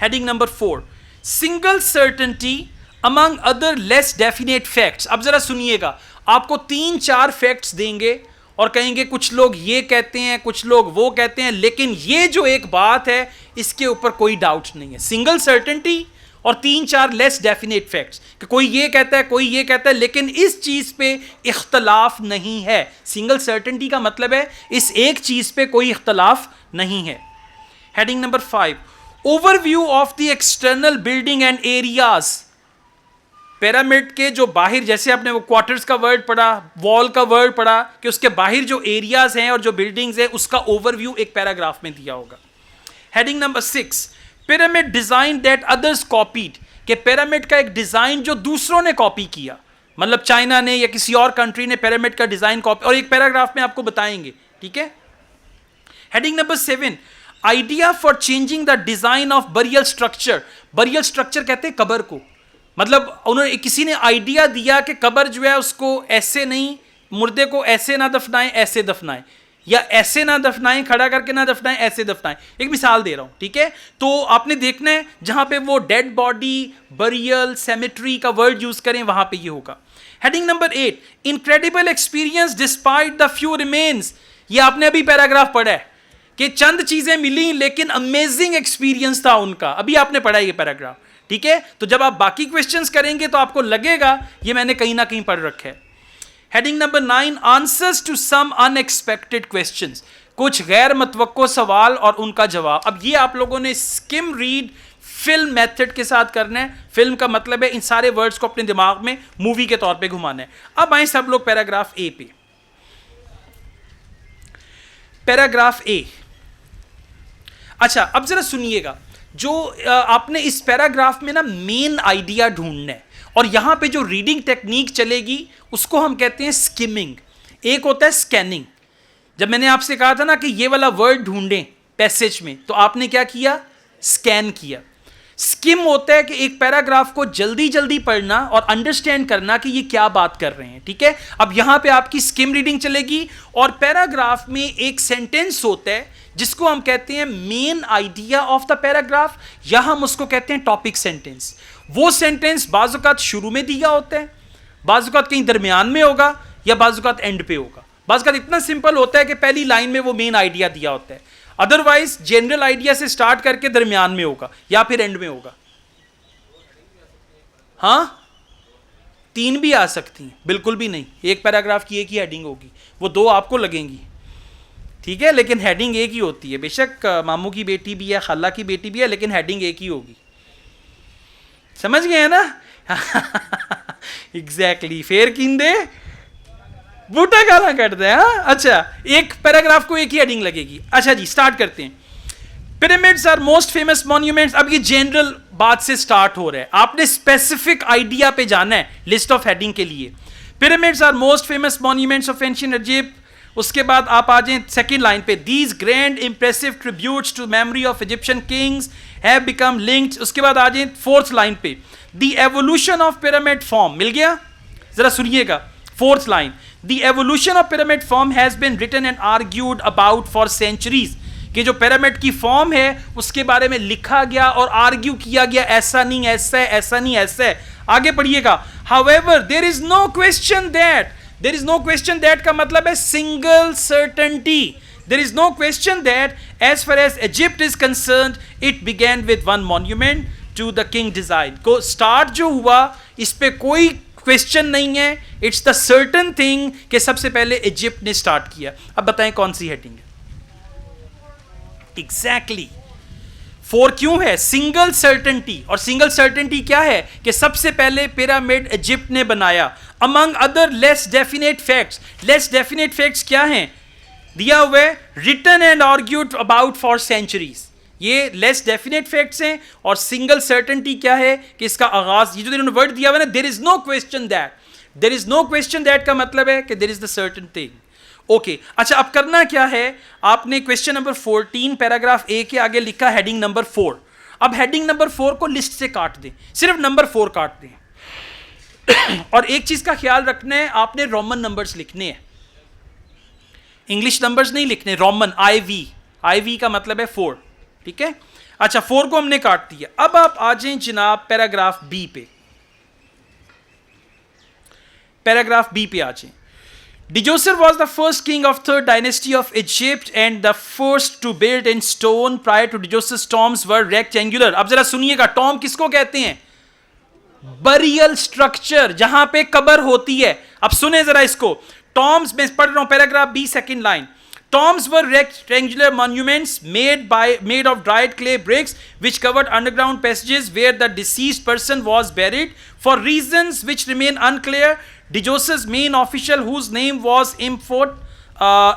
Heading number 4, single certainty among other less definite facts. अब जरा सुनिएगा, आपको 3-4 फैक्ट्स देंगे और कहेंगे कुछ लोग ये कहते हैं, कुछ लोग वो कहते हैं, लेकिन ये जो एक बात है इसके ऊपर कोई डाउट नहीं है. सिंगल सर्टेनिटी और 3-4 लेस डेफिनेट फैक्ट्स, कि कोई ये कहता है, कोई ये कहता है, लेकिन इस चीज पे इख्तलाफ नहीं है. सिंगल सर्टेनिटी का मतलब है इस एक चीज पे कोई इख्तलाफ नहीं है. Heading number 5, overview of the external building and areas. Pyramid के जो बाहर, जैसे आपने वो क्वार्टर्स का वर्ड पढ़ा, वॉल का वर्ड पढ़ा, कि उसके बाहर जो एरियाज हैं और जो बिल्डिंग्स हैं उसका ओवरव्यू एक पैराग्राफ में दिया होगा. Heading number 6, pyramid design that others copied. कि पिरामिड का एक डिजाइन जो दूसरों ने कॉपी किया, मतलब चाइना ने या किसी और कंट्री ने पिरामिड का डिजाइन कॉपी, और एक पैराग्राफ में आपको बताएंगे. ठीक है. Heading number 7, idea for changing the design of burial structure. Burial structure कहते हैं कबर को. मतलब उन्होंने, किसी ने आइडिया दिया कि कबर जो है उसको ऐसे नहीं, मुर्दे को ऐसे ना दफनाएं, ऐसे दफनाएं, या ऐसे ना दफनाएं, खड़ा करके ना दफनाएं, ऐसे दफनाएं. एक मिसाल दे रहा हूं. ठीक है. तो आपने देखना है जहां पे वो डेड बॉडी, बरियल, सेमेट्री का वर्ड यूज करें वहां पे ये होगा. Heading number 8, incredible experience despite the few remains. ये आपने अभी पैराग्राफ पढ़ा है कि चंद चीजें मिली लेकिन अमेजिंग एक्सपीरियंस था उनका. अभी आपने पढ़ा है ये पैराग्राफ. ठीक है. तो जब आप बाकी क्वेश्चंस करेंगे तो आपको लगेगा ये मैंने कहीं ना कहीं पढ़ रखा है. Heading number 9, answers to some unexpected questions. कुछ गैर मतवक्को सवाल और उनका जवाब. अब ये आप लोगों ने स्किम रीड फिल्म मेथड के साथ करना है. फिल्म का मतलब है इन सारे वर्ड्स को अपने दिमाग में मूवी के तौर पे घुमाना है. अब आए सब लोग पैराग्राफ ए पे. पैराग्राफ ए. अच्छा, अब जरा सुनिएगा, जो आपने इस पैराग्राफ में ना मेन आइडिया ढूंढना है, और यहां पे जो रीडिंग टेक्निक चलेगी उसको हम कहते हैं स्किमिंग. एक होता है स्कैनिंग. जब मैंने आपसे कहा था ना कि ये वाला वर्ड ढूंढें पैसेज में, तो आपने क्या किया? स्कैन किया. स्किम होता है कि एक पैराग्राफ को जल्दी जल्दी पढ़ना और अंडरस्टैंड करना कि ये क्या बात कर रहे हैं. ठीक है. अब यहां पे आपकी स्किम रीडिंग चलेगी, और पैराग्राफ में एक सेंटेंस होता है जिसको हम कहते हैं main idea of the paragraph, या हम उसको कहते हैं टॉपिक सेंटेंस. वो सेंटेंस बाजुकात शुरू में दिया होता है, बाजुकात कहीं दरमियान में होगा, या बाजुकात एंड पे होगा. बस का इतना सिंपल होता है कि पहली लाइन में वो मेन आइडिया दिया होता है, अदरवाइज जनरल आइडिया से स्टार्ट करके दरमियान में होगा या फिर एंड में होगा। हाँ, 3 भी आ सकती हैं, बिल्कुल भी नहीं, एक पैराग्राफ की एक ही हेडिंग होगी, वो 2 आपको लगेंगी, ठीक है, लेकिन हेडिंग एक ही होती है। बेशक मामू की बेटी भी है, खाला की बेटी भी है, लेकिन हेडिंग एक ही होगी। समझ गए हैं ना? एग्जैक्टली, फेर कींदे बूटा गाला करते हैं। हाँ, अच्छा, एक पैराग्राफ को एक ही हेडिंग लगेगी। अच्छा जी, स्टार्ट करते हैं। Pyramids are most famous monuments. अब ये जनरल बात से स्टार्ट हो रहा है, आपने स्पेसिफिक आइडिया पे जाना है लिस्ट ऑफ हेडिंग के लिए। Pyramids are most famous monuments of ancient Egypt. उसके बाद आप आ जाएं सेकंड लाइन पे, these grand impressive tributes to memory of Egyptian kings have become linked. उसके बाद आ जाएं फोर्थ लाइन पे, the evolution of pyramid form. मिल गया? जरा सुनिएगा, fourth line, the evolution of pyramid form has been written and argued about for centuries. कि जो पिरामिड की फॉर्म है उसके बारे में लिखा गया और आर्ग्यू किया गया, ऐसा नहीं ऐसा है, ऐसा नहीं ऐसा है। आगे पढ़िएगा, however there is no question that, there is no question that का मतलब है single certainty. There is no question that as far as Egypt is concerned it began with one monument to the king design. को start जो हुआ इस पे कोई question नहीं है, इट्स द सर्टन थिंग कि सबसे पहले इजिप्ट ने स्टार्ट किया। अब बताएं कौन सी हेडिंग है? एग्जैक्टली, 4 क्यों है? Single certainty. और सिंगल सर्टेनिटी क्या है? कि सबसे पहले पिरामिड इजिप्ट ने बनाया। Among other less definite facts, less definite facts क्या हैं? दिया हुआ है, written and argued about for centuries. ये लेस डेफिनेट फैक्ट्स हैं। और सिंगल सर्टेनिटी क्या है? कि इसका आगाज, ये जो इन्होंने वर्ड दिया हुआ है ना, there is no question that, there is no question that का मतलब है कि there is the certain thing. Okay, अच्छा, अब करना क्या है, आपने क्वेश्चन नंबर 14 पैराग्राफ ए के आगे लिखा हेडिंग नंबर 4। अब हेडिंग नंबर 4 को लिस्ट से काट दें, सिर्फ नंबर 4 काट दें। और एक चीज का ख्याल रखना है, आपने रोमन नंबर्स लिखने हैं, इंग्लिश नंबर्स नहीं लिखने, रोमन, IV, IV का मतलब है 4, ठीक है। अच्छा, 4 को हमने काट दिया। अब आप आ जाएं जनाब पैराग्राफ बी पे, पैराग्राफ बी पे आ जाएं। Djoser was the first king of 3rd dynasty of Egypt and the first to build in stone. Prior to Djoser's tombs were rectangular. अब जरा सुनिएगा, टॉम किसको कहते हैं? बरियल स्ट्रक्चर, जहां पे कबर होती है। अब सुने जरा इसको, टॉम्स में पढ़ रहा हूं, paragraph B second line. Tombs were rectangular monuments made of dried clay bricks which covered underground passages where the deceased person was buried. For reasons which remain unclear, Djoser's main official, whose name was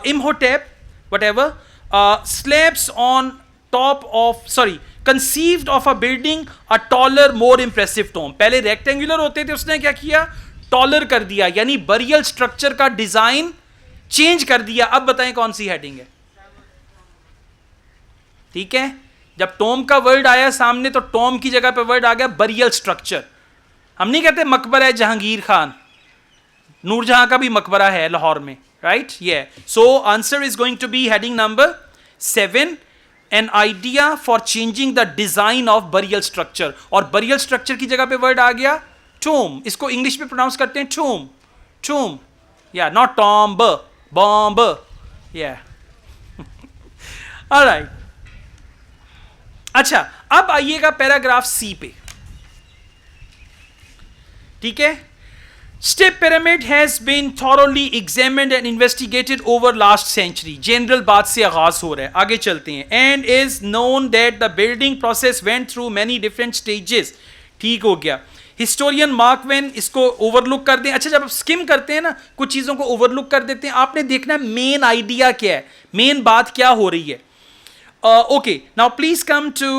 Imhotep, sleeps on top of, conceived of a building a taller, more impressive tomb. पहले rectangular होते थे, उसने क्या किया? Taller कर दिया, यानी burial structure का डिजाइन चेंज कर दिया। अब बताएं कौन सी हेडिंग है? ठीक है, जब टॉम का वर्ड आया सामने तो टॉम की जगह पे वर्ड आ गया बरियल स्ट्रक्चर। हम नहीं कहते मकबरा है जहांगीर खान, नूरजहां का भी मकबरा है लाहौर में, राइट? ये so answer is going to be heading number 7, an idea for changing the design of burial structure. और बरियल स्ट्रक्चर की जगह पे वर्ड आ गया टोम। इसको इंग्लिश में प्रोनाउंस करते हैं टोम, टोम, या नॉट टॉम्ब, बॉम्ब, या। ऑलराइट, अच्छा, अब आइएगा पैराग्राफ सी पे, ठीक है। Step pyramid has been thoroughly examined and investigated over last century. General बात से आगाज हो रहा है, आगे चलते हैं। And is known that the building process went through many different stages. ठीक हो गया। हिस्टोरियन मार्क वेन इसको ओवरलुक कर दें। अच्छा, जब आप स्किम करते हैं ना, कुछ चीज़ों को ओवरलुक कर देते हैं, आपने देखना है मेन आइडिया क्या है, मेन बात क्या हो रही है। Okay, now please come to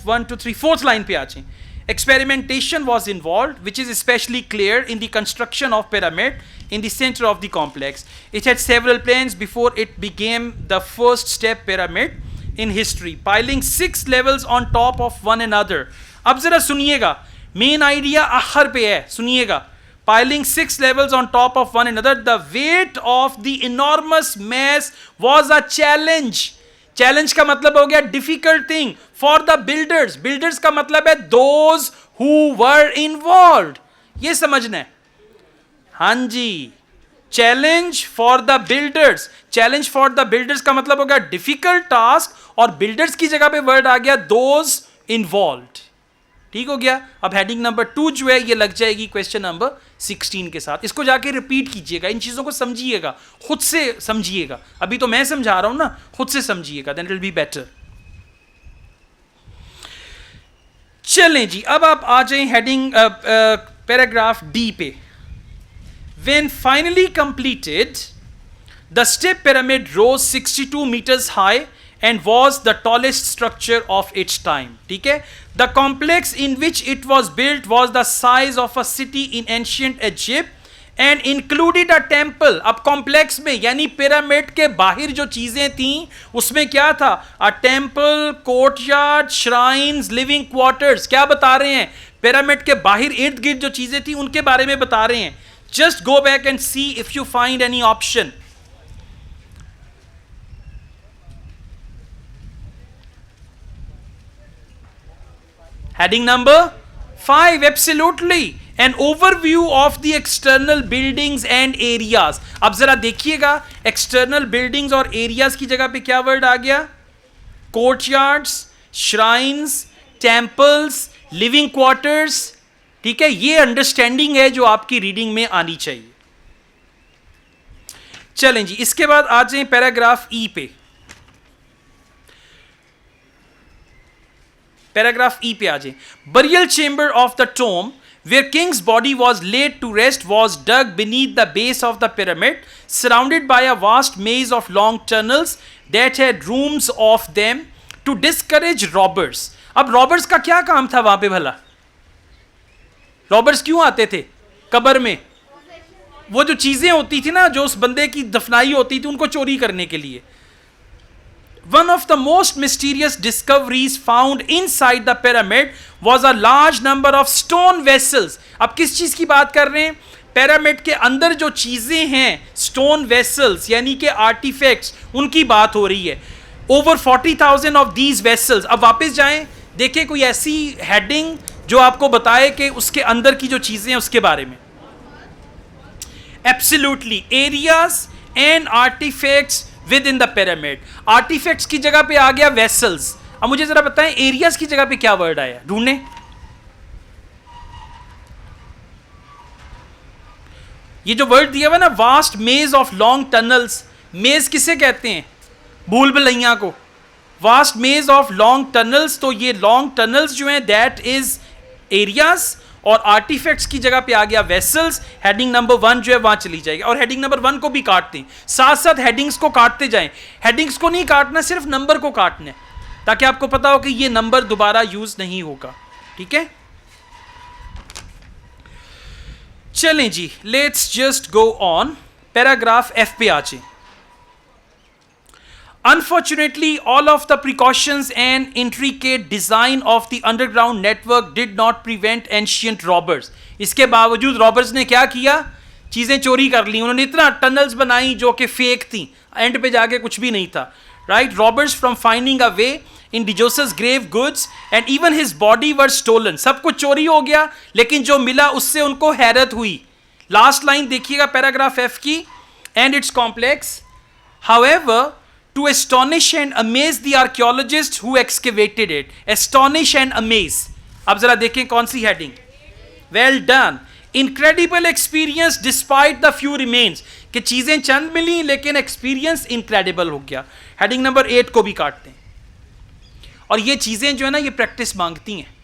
1 2 3 4th line पे आ जाएं। Experimentation was involved, which is especially clear in the construction of pyramid in the center of the complex. It had several plans before it became the first step pyramid in history, piling 6 levels on top of one another. अब जरा सुनिएगा, main idea आखिर पे है, सुनिएगा। Piling 6 levels on top of one another, the weight of the enormous mass was a challenge. Challenge का मतलब हो गया difficult thing for the builders. Builders का मतलब है दोज हु वर इन्वॉल्व्ड, ये समझना है। हाँ जी, challenge for the builders, challenge for the builders का मतलब होगा डिफिकल्ट टास्क, और बिल्डर्स की जगह पे वर्ड आ गया दोज इन्वॉल्व्ड। ठीक हो गया। अब हेडिंग नंबर 2 जो है ये लग जाएगी क्वेश्चन नंबर 16 के साथ। इसको जाके रिपीट कीजिएगा, इन चीजों को समझिएगा, खुद से समझिएगा। अभी तो मैं समझा रहा हूं ना, खुद से समझिएगा, then it will be better. चलें जी, अब आप आ जाएं हेडिंग पैराग्राफ डी पे। When finally completed, the step pyramid rose 62 meters high and was the tallest structure of its time. ठीक है। The complex in which it was built was the size of a city in ancient Egypt and included a temple. अब complex में यानी pyramid के बाहर जो चीजें थी उसमें क्या था? A temple, courtyard, shrines, living quarters. क्या बता रहे हैं? पिरामिड के बाहर इर्द गिर्द जो चीजें थी उनके बारे में बता रहे हैं। Just go back and see if you find any option. Heading number 5, absolutely. An overview of the external buildings and areas. अब जरा देखिएगा, external buildings और areas की जगह पे क्या वर्ड आ गया? Courtyards, shrines, temples, living quarters. ठीक है, ये अंडरस्टैंडिंग है जो आपकी रीडिंग में आनी चाहिए। चलें जी, इसके बाद आ जाएं पैराग्राफ ई पे। पैराग्राफ ई पे आ जाएं। Burial chamber of the tomb where king's body was laid to rest was dug beneath the base of the pyramid, surrounded by a vast maze of long tunnels that had rooms of them to discourage robbers. अब robbers का क्या काम था वहां पे भला? Robbers क्यों आते थे कब्र में? वो जो चीजें होती थी ना, जो उस बंदे की दफनाई होती थी, उनको चोरी करने के लिए। One of the most mysterious discoveries found inside the pyramid was a large number of stone vessels. अब किस चीज की बात कर रहे हैं? पिरामिड के अंदर जो चीजें हैं, स्टोन वेसल्स यानी कि आर्टिफैक्ट्स, उनकी बात हो रही है। Over 40,000 of these vessels. अब वापस जाएं, देखिए कोई ऐसी हेडिंग जो आपको बताए कि उसके अंदर की जो चीजें हैं उसके बारे में। Absolutely, areas and artifacts within the pyramid. Artifacts की जगह पे आ गया वेसल्स। अब मुझे जरा बताएं एरियाज की जगह पे क्या वर्ड आया, ढूंढने। ये जो वर्ड दिया हुआ ना, वास्ट मेज ऑफ लॉन्ग टनल्स। मेज किसे कहते हैं? भूल भुलैया को। वास्ट मेज ऑफ लॉन्ग टनल्स, तो ये लॉन्ग टनल्स जो हैं दैट इज एरियाज, और आर्टिफैक्ट्स की जगह पे आ गया वेसल्स। हेडिंग नंबर 1 जो है वहां चली जाएगी, और हेडिंग नंबर 1 को भी काटते हैं, साथ साथ हेडिंग्स को काटते जाएं। हेडिंग्स को नहीं काटना, सिर्फ नंबर को काटना है, ताकि आपको पता हो कि ये नंबर दोबारा यूज नहीं होगा। ठीक है, चलें जी, let's just go on. Paragraph F पे आ जाए। Unfortunately, all of the precautions and intricate design of the underground network did not prevent ancient robbers. इसके बावजूद रॉबर्स ने क्या किया? चीजें चोरी कर ली। उन्होंने इतना टनल्स बनाई जो कि फेक थी, एंड पे जाके कुछ भी नहीं था। Right, robbers from finding a way in Djoser's grave goods and even his body were stolen. सब कुछ चोरी हो गया, लेकिन जो मिला उससे उनको हैरत हुई। लास्ट लाइन देखिएगा पैराग्राफ एफ की, and it's complex. However, to astonish and amaze the archaeologists who excavated it. Astonish and amaze. अब जरा देखें कौन सी heading? Well done. Incredible experience despite the few remains. कि चीजें चंद मिली लेकिन एक्सपीरियंस इनक्रेडिबल हो गया। हेडिंग नंबर 8 को भी काटते हैं। और ये चीजें जो है ना, ये प्रैक्टिस मांगती हैं।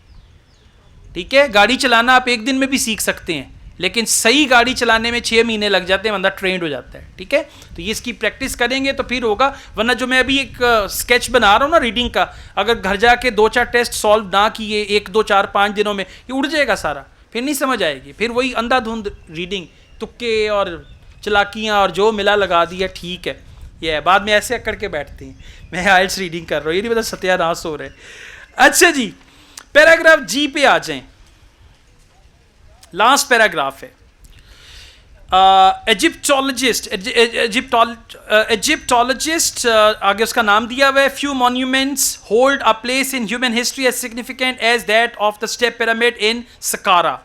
ठीक है, गाड़ी चलाना आप एक दिन में भी सीख सकते हैं, लेकिन सही गाड़ी चलाने में 6 महीने लग जाते हैं, बंदा ट्रेंड हो जाता है। ठीक है, तो ये इसकी प्रैक्टिस करेंगे तो फिर होगा, वरना जो मैं अभी एक स्केच बना रहा हूँ ना रीडिंग का, अगर घर जाके 2-4 टेस्ट सॉल्व ना किए 1, 2, 4, 5 दिनों में, ये उड़ जाएगा सारा, फिर नहीं समझ आएगी। फिर वही अंधाधुंध रीडिंग, तुक्के और चलाकियाँ और जो मिला लगा दिया, ठीक है। ये है, बाद में ऐसे करके बैठते हैं मैं आइल्स रीडिंग कर रहा हूँ, ये नहीं पता सत्यानाश हो रहे। अच्छा जी, पैराग्राफ जी पे आ जाएं। लास्ट पैराग्राफ है। इजिप्टोलॉजिस्ट आगे उसका नाम दिया हुआ है। Few monuments hold a place in human history as significant as that of the step pyramid in Saqqara.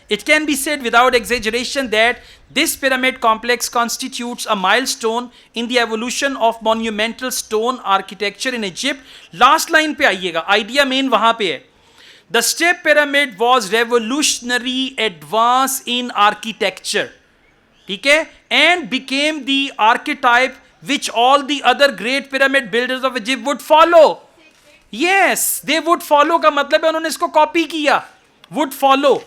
It can be said without exaggeration that this pyramid complex constitutes a milestone in the evolution of monumental stone architecture in Egypt. Last line पे आइएगा, idea main वहाँ पे है. The step pyramid was revolutionary advance in architecture. ठीक है, and became the archetype which all the other great pyramid builders of Egypt would follow. Yes, they would follow का मतलब है उन्होंने इसको कॉपी किया. Would follow.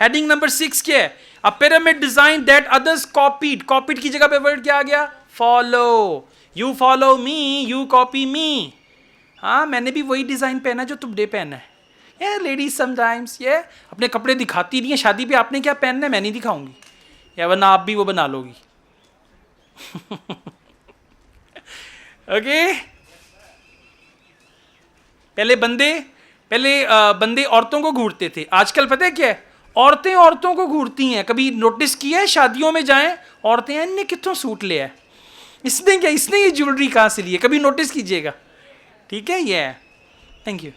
हेडिंग नंबर 6 क्या है? A pyramid design that others copied. Copied की जगह पे वर्ड क्या आ गया? Follow. You follow me, you copy me. हाँ, मैंने भी वही डिजाइन पहना जो तुमने पहना है. ये लेडीज समटाइम्स ये अपने कपड़े दिखाती नहीं है. शादी पे आपने क्या पहनना है मैं नहीं दिखाऊंगी, या वरना आप भी वो बना लोगी. ओके. पहले बंदे औरतों को घूरते थे. आजकल पता है क्या है? औरतें औरतों को घूरती हैं. कभी नोटिस किया है? शादियों में जाएं, औरतें इनने कितों सूट लिया है, इसने ये ज्वेलरी कहाँ से ली है, कभी नोटिस कीजिएगा. ठीक है, ये है. Thank you.